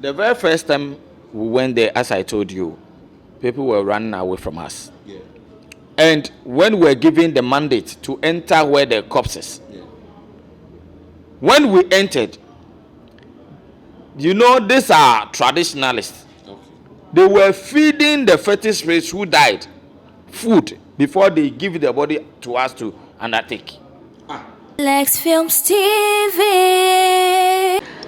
The very first time we went there, as I told you, people were running away from us. Yeah. And when we were given the mandate to enter where the corpses, when we entered, these are traditionalists. Okay. They were feeding the fetus race who died food before they give the body to us to undertake. Lex Films TV.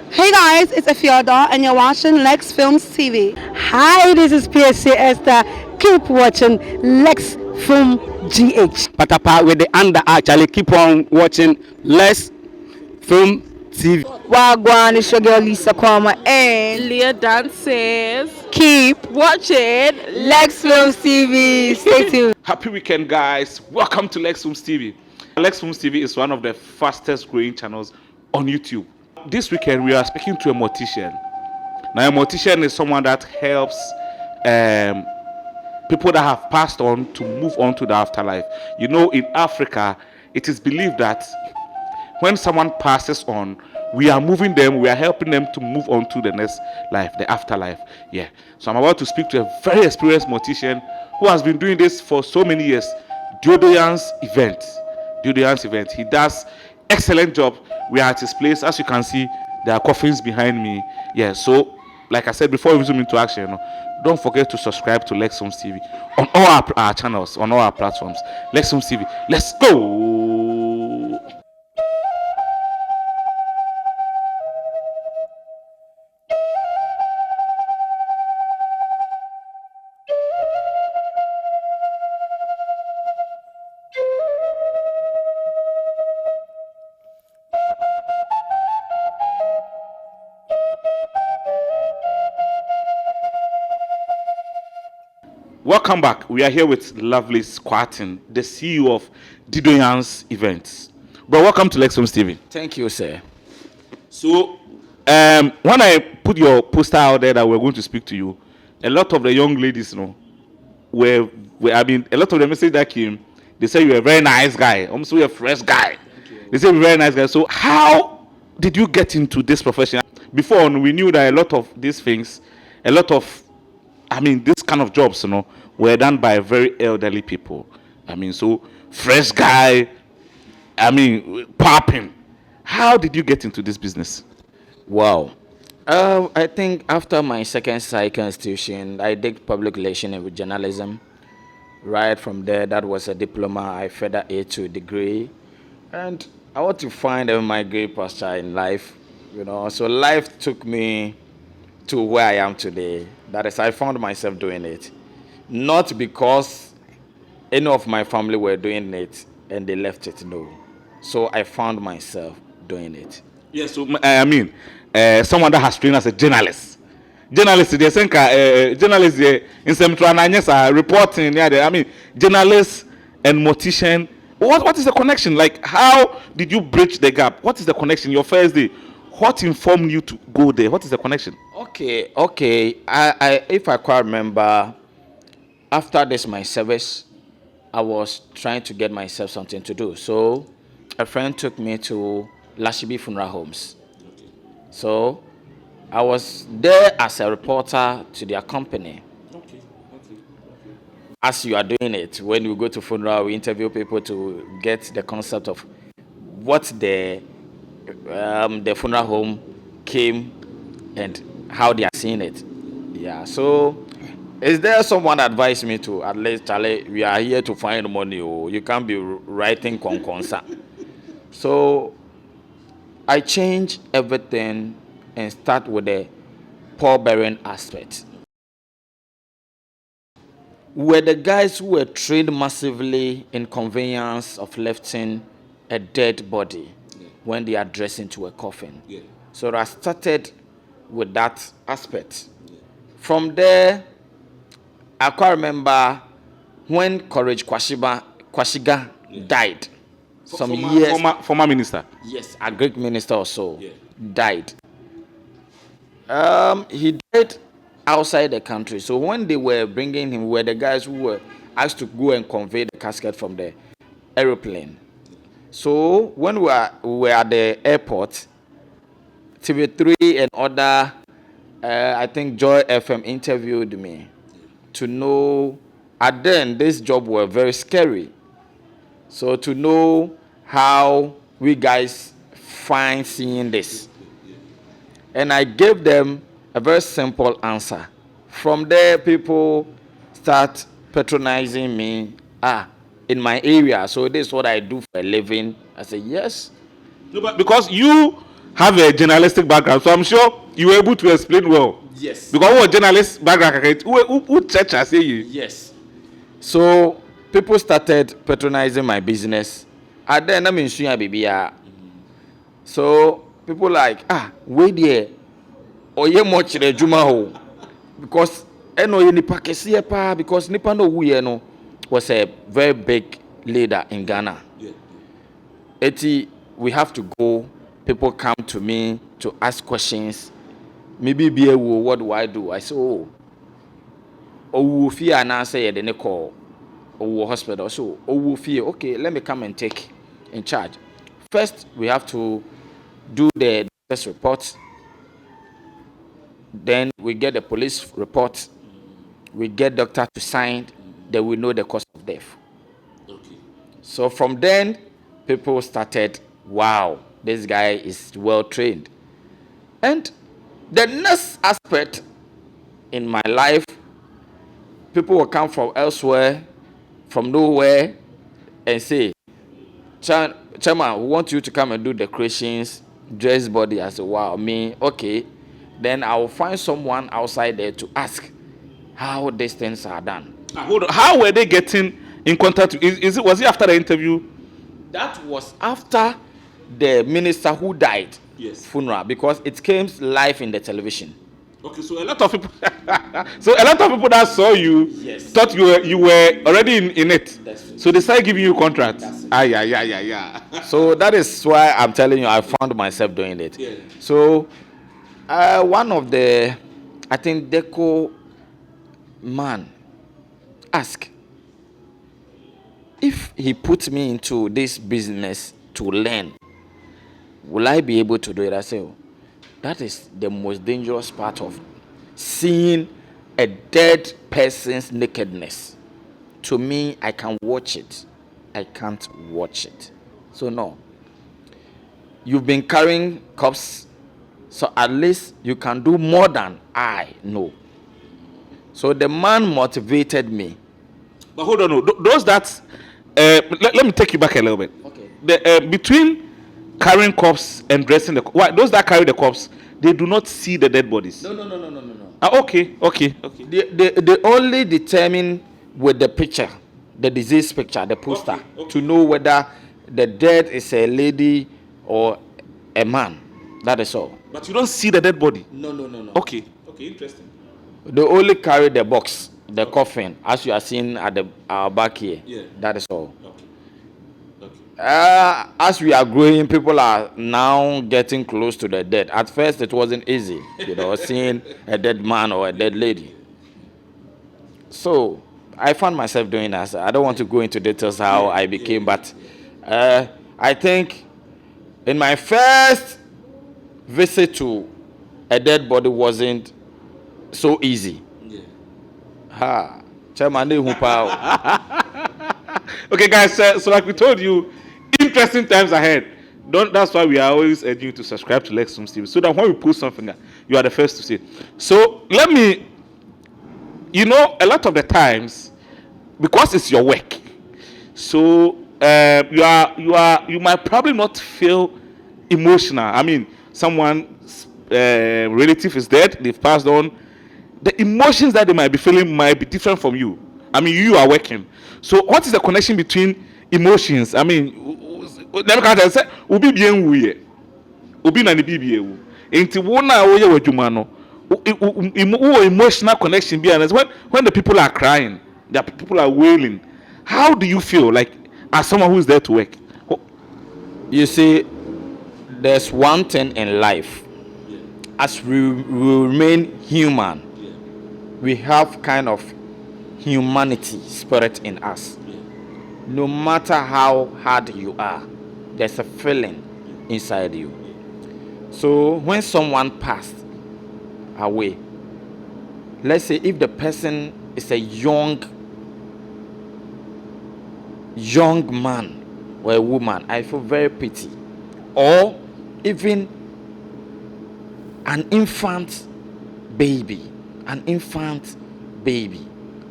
Hey guys, it's Afioda and you're watching Lex Films TV. Hi, this is PSC Esther. Keep watching Lex Film GH. Patapa with the under actually keep on watching Lex Film TV. Wagwan, it's your girl Lisa Kwama and Leah Dances. keep watching Lex Films TV. Stay tuned. Happy weekend, guys. Welcome to Lex Films TV. Lex Films TV is one of the fastest growing channels on YouTube. This weekend, we are speaking to a mortician. Now, a mortician is someone that helps people that have passed on to move on to the afterlife. You know, in Africa, it is believed that when someone passes on, we are moving them, we are helping them to move on to the next life, the afterlife. Yeah. So I'm about to speak to a very experienced mortician who has been doing this for so many years. Deodorant's event. He does excellent job. We are at his place. As you can see, there are coffins behind me. Yeah. So, like I said before we zoom into action, don't forget to subscribe to Lex Films TV on all our channels, on all our platforms. Lex Films TV. Let's go. Welcome back. We are here with lovely Squatting, the CEO of Didoyan's Events. But welcome to Lex Films TV. Thank you, sir. So, when I put your poster out there that we're going to speak to you, a lot of the young ladies, a lot of the message that came, they say you're a very nice guy, almost you're a fresh guy. They say you're a very nice guy. So, how did you get into this profession? Before, we knew that a lot of these things, this kind of jobs, were done by very elderly people. So fresh guy, popping. How did you get into this business? Wow. I think after my second cycle institution, I did public relations and journalism. Right from there, that was a diploma. I further it to a degree. And I want to find my great pasture in life, So life took me to where I am today. That is, I found myself doing it. Not because any of my family were doing it and they left it, no. So I found myself doing it. Yes, so someone that has trained as a journalist. Journalist, they think journalist in some reporting. Journalist and mortician. What is the connection? Like, how did you bridge the gap? What is the connection? Your first day, what informed you to go there? What is the connection? Okay. I if I quite remember, after this my service, I was trying to get myself something to do. So a friend took me to Lashibi Funeral Homes. So I was there as a reporter to their company. As you are doing it, when you go to funeral, we interview people to get the concept of what the funeral home came and how they are seeing it. Yeah. So is there someone advised me to, at least, Charlie, we are here to find money, or you can't be writing conconsa. So I change everything and start with the pallbearing aspect. Were the guys who were trained massively in conveyance of lifting a dead body when they are dressed into a coffin. Yeah. So I started with that aspect. From there, I can't remember when Courage Kwashiga died. Some years. Former minister. Yes, a Greek minister also died. He died outside the country. So when they were bringing him, were the guys who were asked to go and convey the casket from the aeroplane. So when we were at the airport, TV3 and other I think Joy FM interviewed me to know. And then this job were very scary. So to know how we guys find seeing this. And I gave them a very simple answer. From there, people start patronizing me. In my area, so this is what I do for a living. I say, yes. No, but because you have a journalistic background, so I'm sure you were able to explain well. Yes. Because what journalist background, who church I say you? Yes. So people started patronizing my business. And then I'm in Suya Bibia. So people like, wait there. Or ye much the Juma ho. Because eno nipa kesiye pa, because nipa no who no was a very big leader in Ghana. Eti, we have to go. People come to me to ask questions. Maybe be a what do I do? I say, oh, fear and answer the call. Oh, hospital. So, oh, fear. Okay, let me come and take in charge. First, we have to do the test report. Then we get the police report. We get doctor to sign. Then we know the cause of death. Okay. So from then, people started, wow, this guy is well trained. And the next aspect in my life, people will come from elsewhere, from nowhere, and say, Chairman, we want you to come and do decorations, dress body. I say, wow, me, okay. Then I will find someone outside there to ask how these things are done. Hold on. How were they getting in contact? Was it after the interview? That was after the minister who died funeral, because it came live in the television. Okay, so a lot of people, that saw you thought you were already in it. So they started giving you contracts. Yeah. So that is why I'm telling you, I found myself doing it. Yeah. So one of the, I think Deco man asked if he put me into this business to learn, will I be able to do it? I say, that is the most dangerous part of seeing a dead person's nakedness. To me, I can watch it. I can't watch it. So no. You've been carrying cups, so at least you can do more than I know. So the man motivated me. But hold on, no. Those that let me take you back a little bit. Okay. Between carrying corpse and dressing those that carry the corpse, they do not see the dead bodies. No. Okay. They only determine with the picture, the disease picture, the poster, to know whether the dead is a lady or a man. That is all. But you don't see the dead body. No. Okay, interesting. They only carry the box, the coffin, as you are seeing at our back here. Yeah. That is all. As we are growing, people are now getting close to the dead. At first, it wasn't easy, seeing a dead man or a dead lady. So I found myself doing that. I don't want to go into details how I became, but I think in my first visit to a dead body wasn't so easy. Chairman, okay, guys. So like we told you, interesting times ahead. That's why we are always urging you to subscribe to Lex Films TV, so that when we post something, you are the first to see. So let me, a lot of the times, because it's your work, so you might probably not feel emotional. I mean, someone's relative is dead, they've passed on. The emotions that they might be feeling might be different from you. I mean, you are working. So what is the connection between emotions? I mean, never can say obi bien wuye. Obi na ni bibie wu. Enti wo na wo ye wadwuma no. Emotional connection be when the people are crying, the people are wailing. How do you feel like as someone who is there to work? You see, there's one thing in life. As we remain human, we have kind of humanity spirit in us. No matter how hard you are, there's a feeling inside you. So when someone passed, away. Let's say if the person is a young man or a woman, I feel very pity. Or even an infant baby,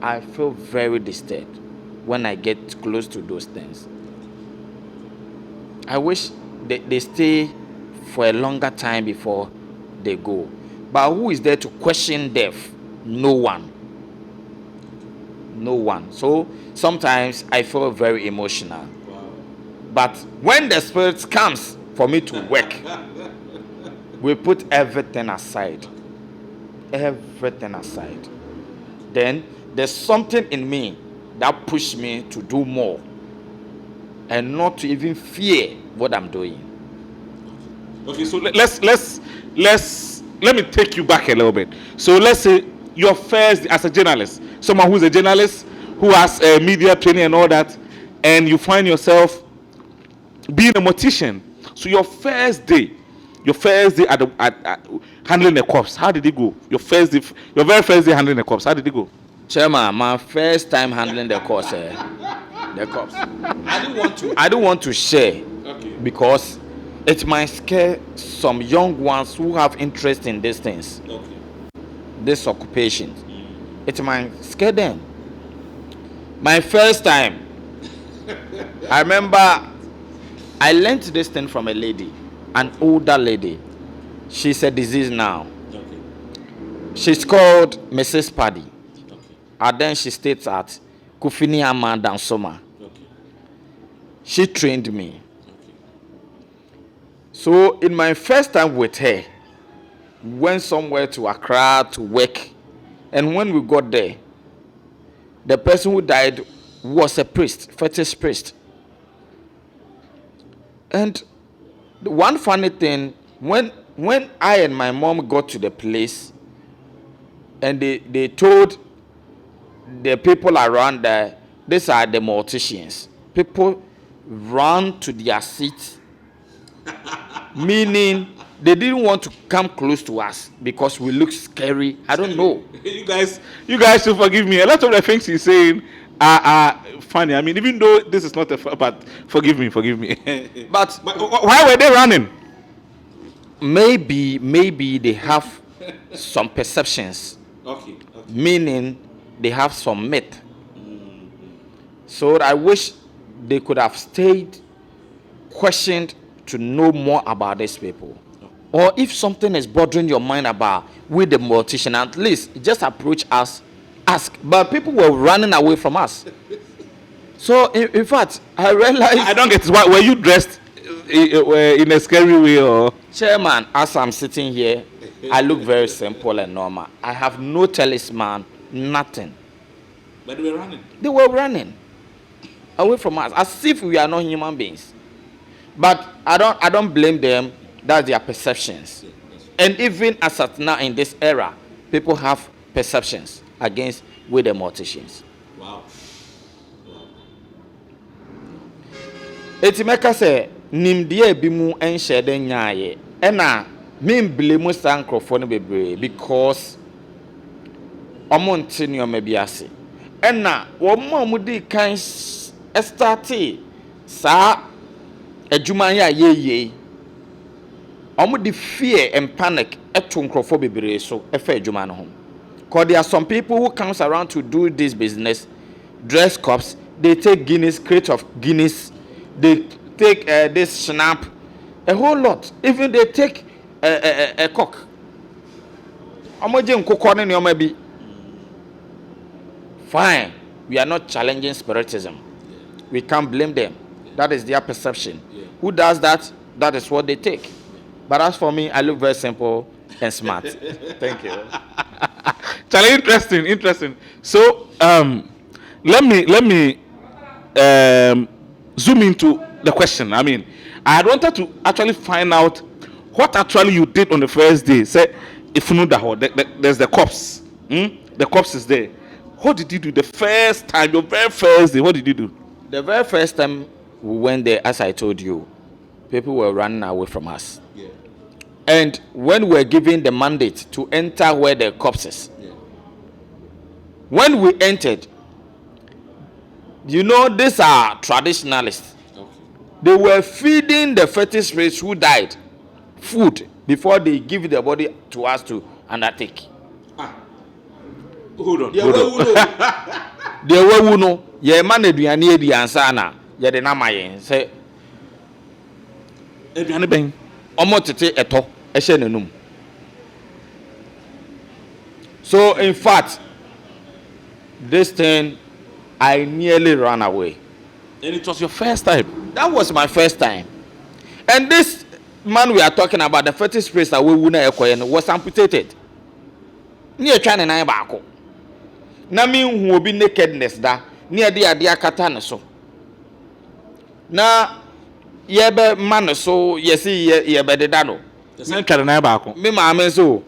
I feel very disturbed when I get close to those things. I wish they stay for a longer time before they go. But who is there to question death? No one. So sometimes I feel very emotional. Wow. But when the spirit comes for me to work, we put everything aside. Then there's something in me that pushes me to do more and not to even fear what I'm doing. Okay, so let me take you back a little bit. So let's say your first, as a journalist, someone who's a journalist who has a media training and all that, and you find yourself being a mortician. So your very first day handling the corpse, how did it go? Your very first day handling the corpse, how did it go? Chairman, my first time handling the corpse, I don't want to share, okay, because it might scare some young ones who have interest in these things, okay, this occupation. It might scare them. My first time, I remember I learned this thing from a lady, an older lady. She's a disease now. Okay. She's called Mrs. Paddy. Okay. And then she stays at Kufini Amanda Soma. Okay. She trained me. Okay. So in my first time with her, went somewhere to Accra to work, and when we got there, the person who died was a priest, fetish priest. And the one funny thing, when I and my mom got to the place, and they told the people around there, these are the morticians. People ran to their seats, meaning they didn't want to come close to us because we look scary. I don't know. You guys should forgive me. A lot of the things he's saying are funny. I mean, even though this is not but forgive me. But why were they running? Maybe they have some perceptions. Okay. Meaning they have some myth. Mm-hmm. So I wish they could have stayed, questioned to know more about these people. Or if something is bothering your mind about with the mortician, at least just approach us, ask. But people were running away from us. So in fact, I realized I don't get it. Why were you dressed in a scary way? Or Chairman, as I'm sitting here, I look very simple and normal. I have no talisman, nothing. But they were running. They were running away from us, as if we are not human beings. But I don't blame them. That's their perceptions. And even as at now in this era, people have perceptions against with the morticians. Wow. Etimeka say nimdie bi mu enhye de nyaaye. Ena me blame san krofo no bebre because omo nte ne o mabiase. Ena wo mo di kan start sa adwuma ya yeye. Omo the fear and panic eto nkrofo bebre so efa adwuma no ho. Because there are some people who comes around to do this business, dress cups, they take Guinness, crate of Guinness, they take this snap, a whole lot. Even they take a cock. Fine, we are not challenging spiritism. We can't blame them. That is their perception. Who does that? That is what they take. But as for me, I look very simple and smart. Thank you. Charlie, interesting. So let me zoom into the question. I mean, I had wanted to actually find out what actually you did on the first day. Say, if you know that there's the corpse. The corpse is there. What did you do the first time, your very first day? What did you do? The very first time we went there, as I told you, people were running away from us. Yeah. And when we were given the mandate to enter where the corpses, when we entered, you know, these are traditionalists. They were feeding the fetus race who died food before they give the body to us to undertake. Hold on. They were no. Ye man eduane edi ansa na ye de na mayen say Eduane ben. Omo tete eto ehye nanum. So in fact, this thing I nearly ran away. And it was your first time. That was my first time. And this man we are talking about, the fetus priest that we was amputated. Near China na baako. Na me hu obi nakedness da. Near the adia kata so. Na yebe man so yesi yebe de dano. Sen tware na baako. Me maame so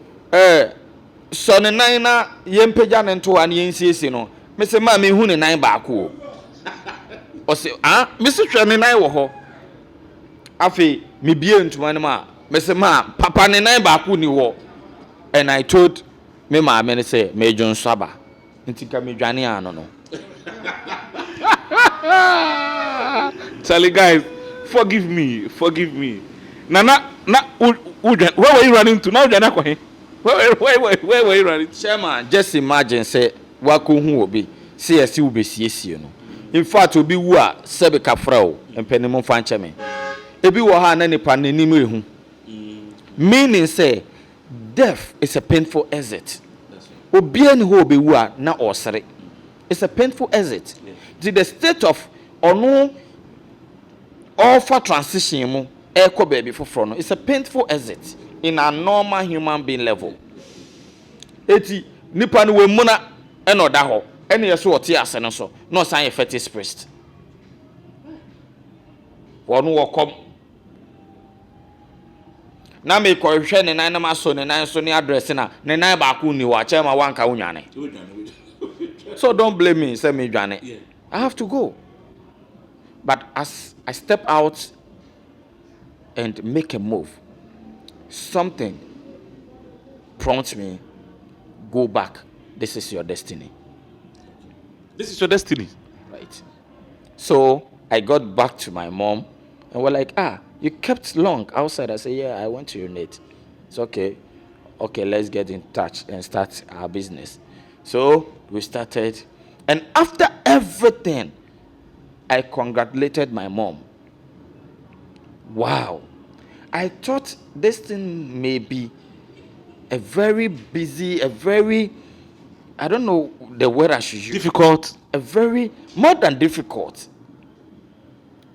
so ne nan na yempeja ne nto an yensiesie no. Me se ma me hu ne nan baako o. O se me se tware ne nan wo ho. Afi me bie ntuma ne ma me se ma papa ne nan baako ni wo. And I told me maame say me dwon saba. Nti ka me dwane ano no. Charlie, guys, forgive me. Nana, where were you running to? Now you're not going. Where were you running to? Chairman, just imagine say wako hu obi say esi ubesiesie no. In fact, obi wu a sebe kafra o empenimo fa ncheme. Ebi wo ha na nipa nanim ehu. Meaning say death is a painful exit. Obi ani ho obi wu a na osere. It's a painful exit. The state of ono offer transition mu eko baby for no. It's a painful exit in a normal human being level. Eti nipa no we mu na eno da ho. Ene yeso ote ase no so. No san ye fetus priest. Wono wokom. Na me ko hwe ne nan na maso ne nan so ne address na ne nan ba ku ni wa chema wanka unwane. So don't blame me, say me dwane. Yeah. I have to go. But as I step out and make a move, something prompts me, go back. This is your destiny. This is your destiny. Right. So I got back to my mom and we're like, you kept long outside. I said, yeah, I went to urinate. It's okay. Okay, let's get in touch and start our business. So we started. And after everything, I congratulated my mom. Wow. I thought this thing may be a very busy, I don't know the word I should use. Difficult. More than difficult.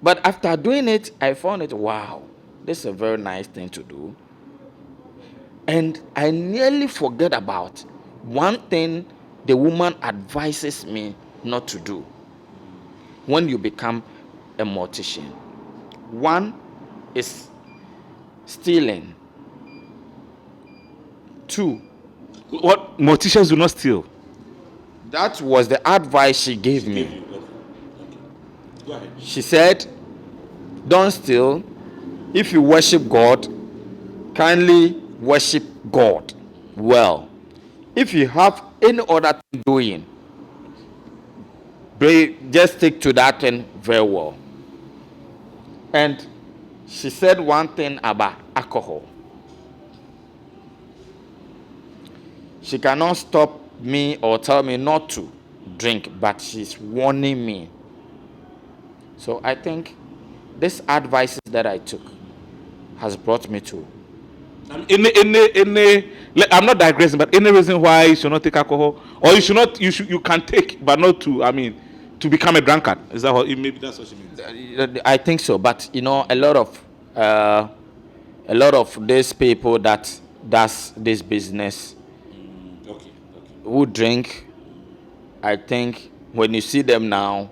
But after doing it, I found it, wow, this is a very nice thing to do. And I nearly forget about one thing the woman advises me not to do when you become a mortician. One is stealing. 2, What morticians do not steal. that was the advice she gave me. Go ahead. She said, don't steal. If you worship God, kindly worship God well. If you have any other thing doing, just stick to that thing very well. And she said one thing about alcohol. She cannot stop me or tell me not to drink, but she's warning me. So I think this advice that I took has brought me to. I'm not digressing, but any reason why you should not take alcohol, or you can take, but not to, to become a drunkard. Is that what? Maybe that's what she means. I think so, but you know, a lot of these people that does this business Okay. who drink, I think when you see them now,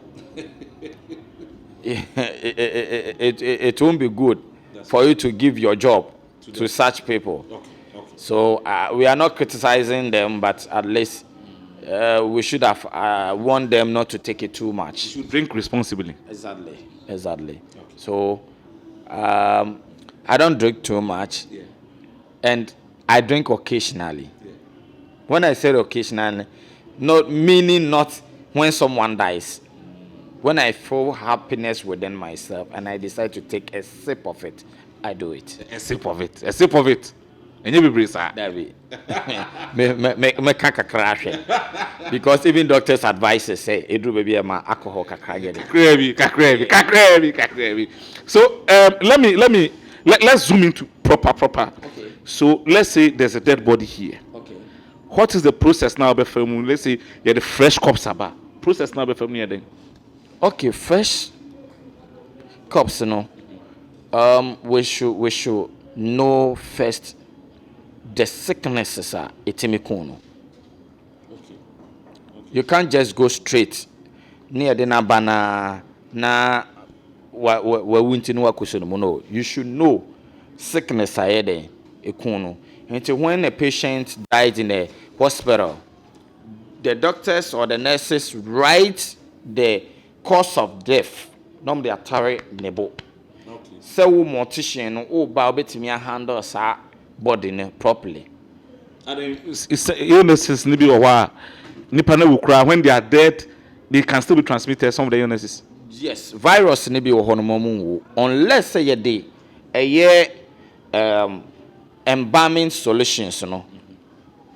it won't be good for you to give your job to such people. Okay. So we are not criticizing them, but at least we should have warned them not to take it too much. You should drink responsibly. Exactly. Okay. So I don't drink too much. Yeah. and I drink occasionally. When I say occasionally, not meaning not when someone dies. When I feel happiness within myself and I decide to take a sip of it, I do it. A sip of it. A sip of it. And you be brave, sir. That be me kakra hwe. Because even doctors' advices say edru baby ma alcohol kakra get it. Kakrebi. So let's zoom into proper. Okay. So let's say there's a dead body here. Okay. What is the process now? Let's say you're the fresh corpse about. Process now be from then. Okay, fresh cups, we should know first the sicknesses are etimikuno. Okay. You can't just go straight near the nabana na winti no wakusono. No, you should know sickness are there ekuno. Until when a patient died in a hospital, the doctors or the nurses write the cause of death. Normally atare nebo. Okay. So mortician o ba obetimi handle sa body properly. And then it's illnesses nibi or wa nipa na wukra when they are dead, they can still be transmitted some of the illnesses. Yes, virus ni bi wo hono mu unless say ye dey a year embalming solutions no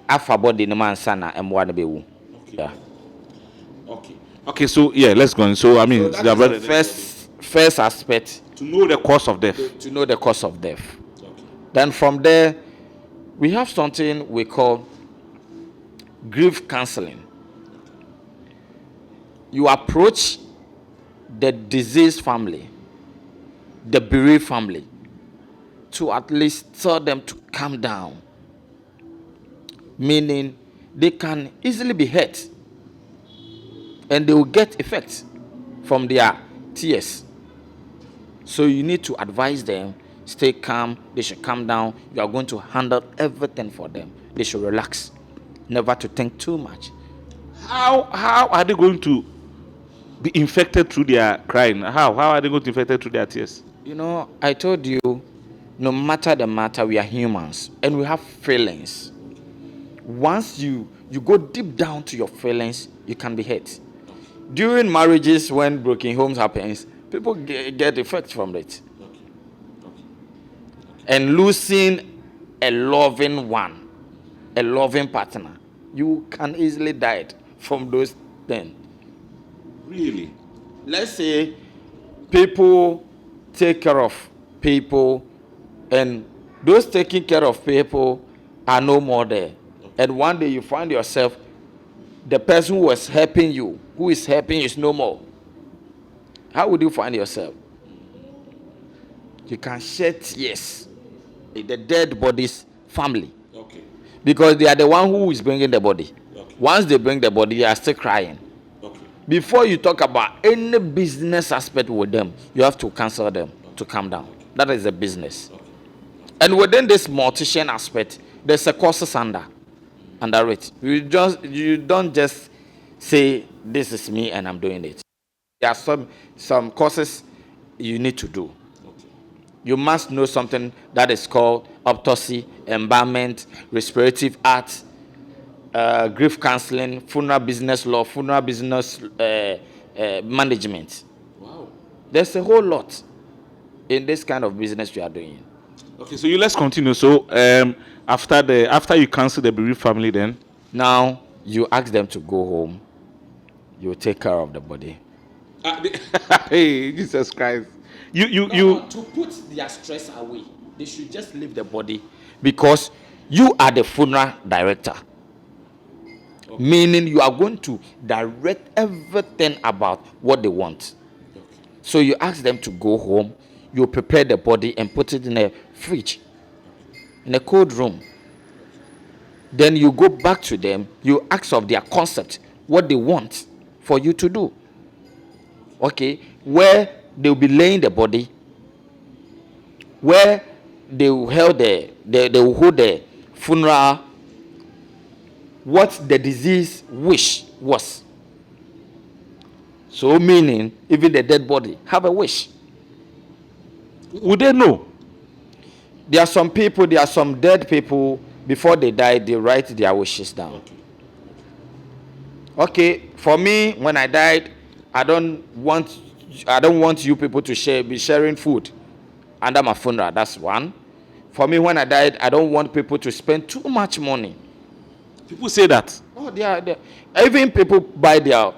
afa body no man sana emwa na be wu. Yeah. Okay, so yeah, let's go on. So I mean, So that is the first aspect to know the cause of death. to know the cause of death. Okay. Then from there, we have something we call grief counseling. You approach the deceased family, the bereaved family, to at least tell them to calm down. Meaning they can easily be hurt and they will get effects from their tears. So you need to advise them, stay calm, they should calm down. You are going to handle everything for them. They should relax, never to think too much. How are they going to be infected through their crying? How are they going to be infected through their tears? I told you, no matter the matter, we are humans and we have feelings. Once you go deep down to your feelings, you can be hurt. During marriages, when broken homes happens, people get effects from it. And losing a loving one, a loving partner, you can easily die from those things. Really? Let's say people take care of people, and those taking care of people are no more there. And one day you find yourself, the person who was helping you, who is helping you is no more. How would you find yourself? You can shed tears in the dead body's family. Okay. Because they are the one who is bringing the body. Okay. Once they bring the body, they are still crying. Okay. Before you talk about any business aspect with them, you have to counsel them to calm down. That is a business. And within this mortician aspect, there's a courses under it. You don't just say this is me and I'm doing it. There are some courses you need to do. You must know something that is called autopsy, embalmment, respirative art, grief counseling, funeral business law, funeral business management. Wow. There's a whole lot in this kind of business we are doing. Okay, so let's continue. So after you cancel the bereaved family, then Now you ask them to go home. You take care of the body. hey, Jesus Christ. You To put their stress away, they should just leave the body because you are the funeral director. Okay. Meaning you are going to direct everything about what they want. Okay. So you ask them to go home, you prepare the body and put it in a fridge, in a cold room. Then you go back to them, you ask of their concept, what they want for you to do. Okay, where they will be laying the body, where they will hold the funeral, what the disease wish was. So meaning even the dead body have a wish. would they know? There are some people, there are some dead people, before they die, they write their wishes down. Okay, for me, when I died, I don't want you people to be sharing food under my funeral. That's one. For me, when I died, I don't want people to spend too much money. People say that. Oh, even people buy their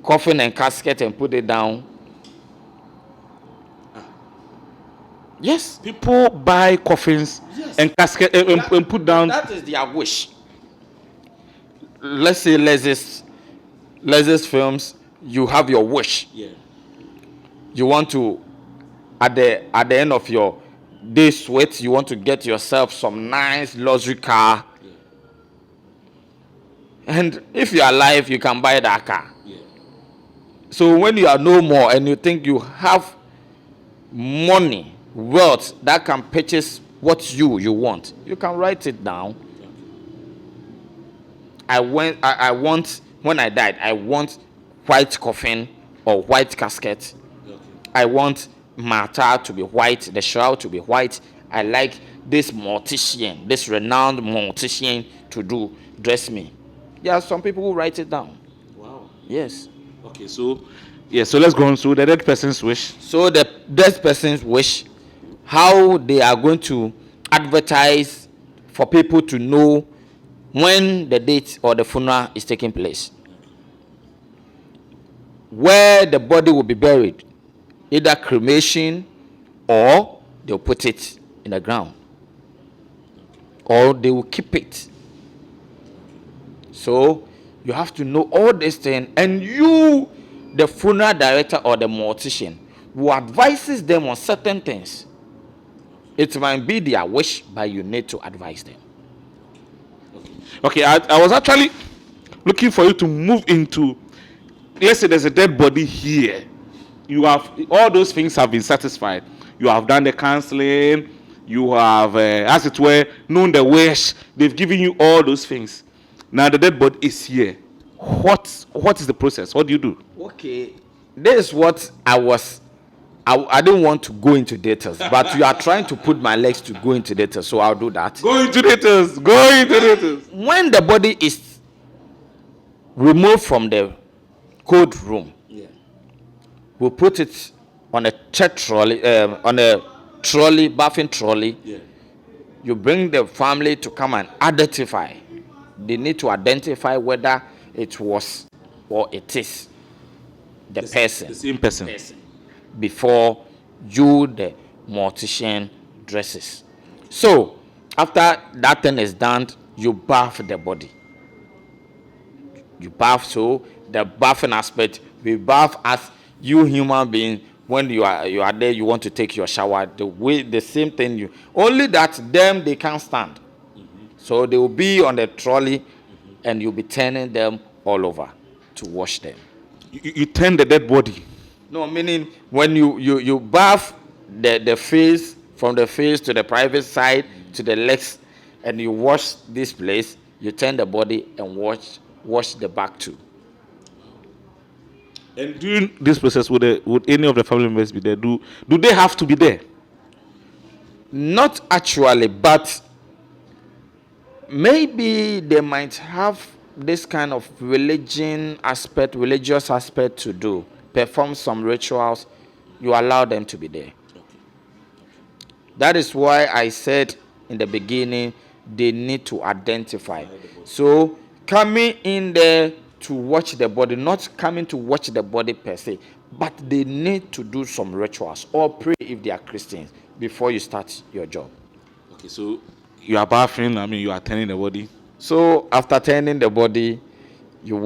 coffin and casket and put it down. Yes. People buy coffins and casket and put down. That is their wish. Let's say Leslie's films, you have your wish. Yeah. You want to, at the end of your day's sweat, you want to get yourself some nice luxury car. Yeah. And if you are alive, you can buy that car. Yeah. So when you are no more and you think you have money, wealth that can purchase what you want, you can write it down. I want, when I died, I want white coffin or white casket. Okay. I want my attire to be white, the shroud to be white. I like this mortician, this renowned mortician to dress me. There are some people who write it down. Wow. Yes. Okay, so let's go on. So the dead person's wish. So the dead person's wish, how they are going to advertise for people to know when the date or the funeral is taking place, where the body will be buried, either cremation or they'll put it in the ground, or they will keep it. So you have to know all these things, and you, the funeral director or the mortician, who advises them on certain things. It might be their wish, but you need to advise them. Okay, I was actually looking for you to move into, let's say there's a dead body here. You have, all those things have been satisfied. You have done the counseling. You have, as it were, known the wish. They've given you all those things. Now the dead body is here. What is the process? What do you do? Okay, this is what I didn't want to go into details, but you are trying to put my legs to go into details, so I'll do that. Go into details. When the body is removed from the cold room, we'll put it on a trolley, bathing trolley. Yeah. You bring the family to come and identify. They need to identify whether it was or it is the person. The same person. Before you, the mortician, dresses. So after that thing is done, you bath the body. You bath, so the bathing aspect, we bath as you human being. When you are there, you want to take your shower, the same thing, you only that them they can't stand. So they will be on the trolley, and you'll be turning them all over to wash them. You turn the dead body. No, meaning when you bath the face, from the face to the private side to the legs, and you wash this place, you turn the body and wash the back too. And during this process, would any of the family members be there? Do they have to be there? Not actually, but maybe they might have this kind of religious aspect to do, perform some rituals. You allow them to be there. That is why I said in the beginning, they need to identify. So coming in there to watch the body, not coming to watch the body per se, but they need to do some rituals or pray if they are Christians before you start your job. Okay, so you are bathing, you are turning the body. So after turning the body, you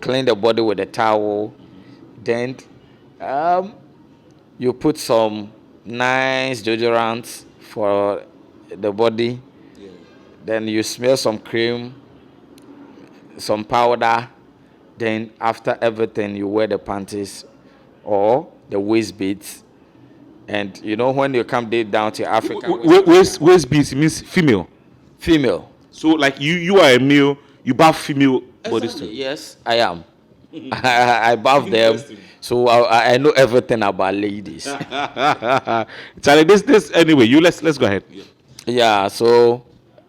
clean the body with a towel. Then you put some nice deodorant for the body. Yeah. Then you smell some cream, some powder. Then after everything, you wear the panties or the waist beads. And when you come down to Africa, Waist beads means female. Female. So like you are a male, you bath female bodies too. Yes, I am. I bath them, so I know everything about ladies. Charlie, this anyway. Let's go ahead. Yeah, so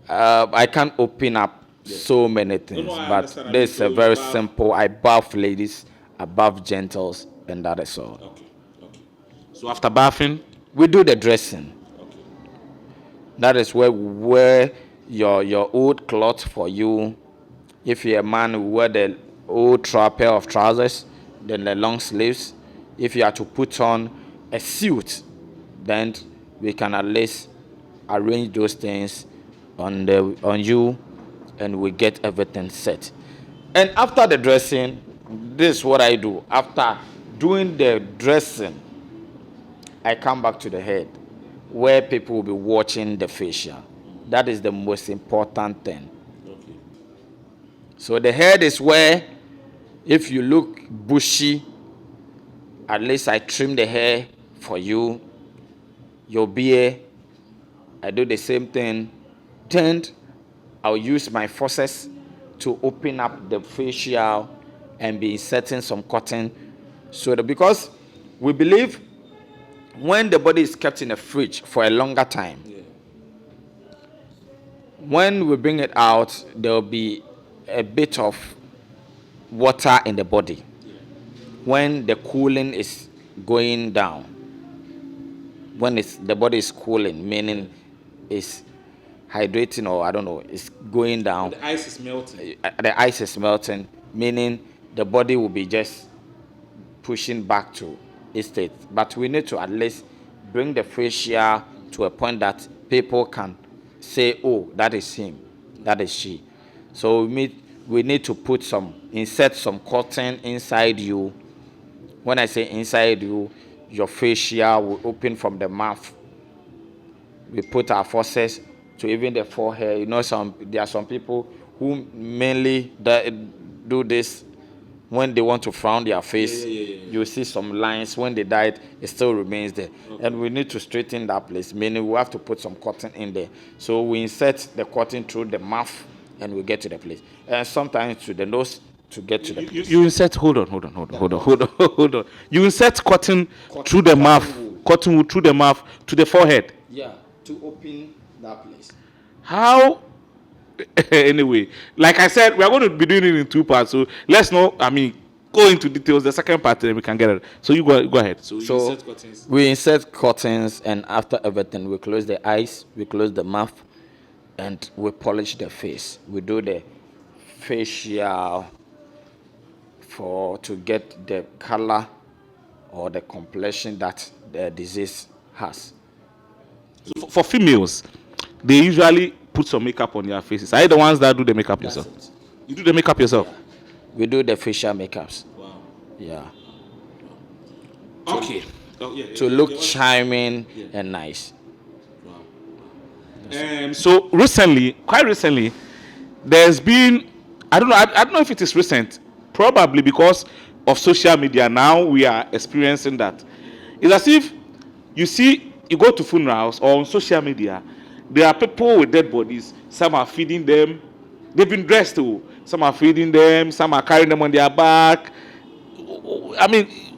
I can't open up so many things, I but understand. I this mean, is so a you very bath- simple. I bath ladies, I bath gentles, and that is all. Okay. So after bathing, We do the dressing. That is where we wear your old cloth for you. If you're a man, we wear the old pair of trousers, then the long sleeves. If you are to put on a suit, then we can at least arrange those things on you, and we get everything set. And after the dressing, this is what I do. After doing the dressing, I come back to the head, where people will be watching the facial. That is the most important thing. So the head is where, if you look bushy, at least I trim the hair for you. Your beard, I do the same thing. Then I'll use my forceps to open up the facial and be inserting some cotton. So that, because we believe when the body is kept in a fridge for a longer time, when we bring it out, there will be a bit of water in the body. When the cooling is going down, when the body is cooling, meaning it's hydrating, or I don't know, it's going down. the ice is melting. The ice is melting, meaning the body will be just pushing back to its state. But we need to at least bring the facial to a point that people can say, oh, that is him, that is she. So we need to insert some cotton inside you. When I say inside you, your facial will open from the mouth. We put our forces to even the forehead. You know, there are some people who mainly do this when they want to frown their face. You see some lines. When they dye it still remains there. And we need to straighten that place, meaning we have to put some cotton in there. So we insert the cotton through the mouth and we get to the place. And sometimes to the nose to get to the place. You insert. Hold on. You insert cotton through the mouth. Cotton wool through the mouth to the forehead. Yeah, to open that place. How? Anyway, like I said, we are going to be doing it in two parts. So let's not, go into details. The second part, then we can get it. So you go ahead. So We insert curtains, and after everything, we close the eyes, we close the mouth, and we polish the face. We do the facial to get the color or the complexion that the disease has. So for females, they usually put some makeup on their faces. Are you the ones that do the makeup yourself? You do the makeup yourself? We do the facial makeups. Wow. Yeah. Okay. To look charming and nice. So quite recently, there's been, I don't know if it is recent, probably because of social media. Now we are experiencing that. It's as if you go to funerals or on social media, there are people with dead bodies. Some are feeding them. They've been dressed too. Some are feeding them. Some are carrying them on their back.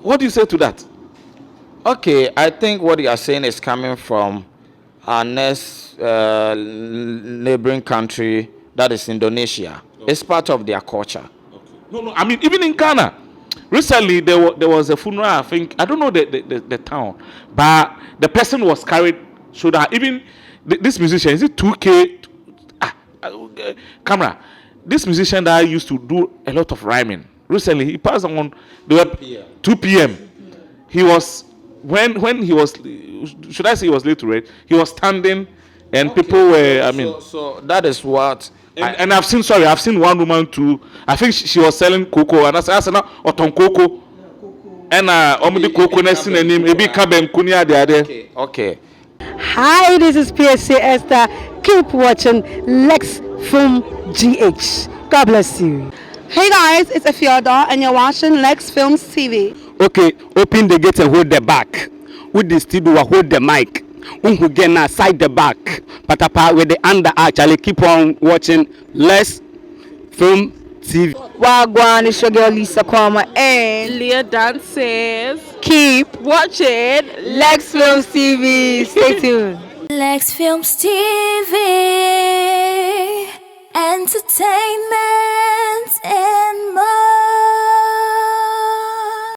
What do you say to that? Okay, I think what you are saying is coming from our next neighboring country, that is Indonesia. Okay. It's part of their culture. Okay. No, even in Ghana, recently there was a funeral. I think, I don't know the town, but the person was carried. So that even this musician, is it 2K? Camera. This musician that used to do a lot of rhyming. Recently, he passed on. 2 p.m. He was when he was. Should I say he was late to it? He was standing, and people were. So that is what. And I've seen one woman too. I think she was selling cocoa, and I said, "No, oton cocoa." And omudi cocoa next in the name. Maybe kabem kunya de. Okay. Hi, this is PSC Esther. Keep watching Lex Film GH. God bless you. Hey guys, it's Effiodor and you're watching Lex Films TV. Okay, open the gate and hold the back. With the studio, hold the mic. Who get side the back. Patapa with the under actually keep on watching Lex Film TV. Wagwan, it's your girl Lisa Kwama and Leah dances. keep Watching Lex Films TV. Stay tuned. Lex Films TV. Entertainment.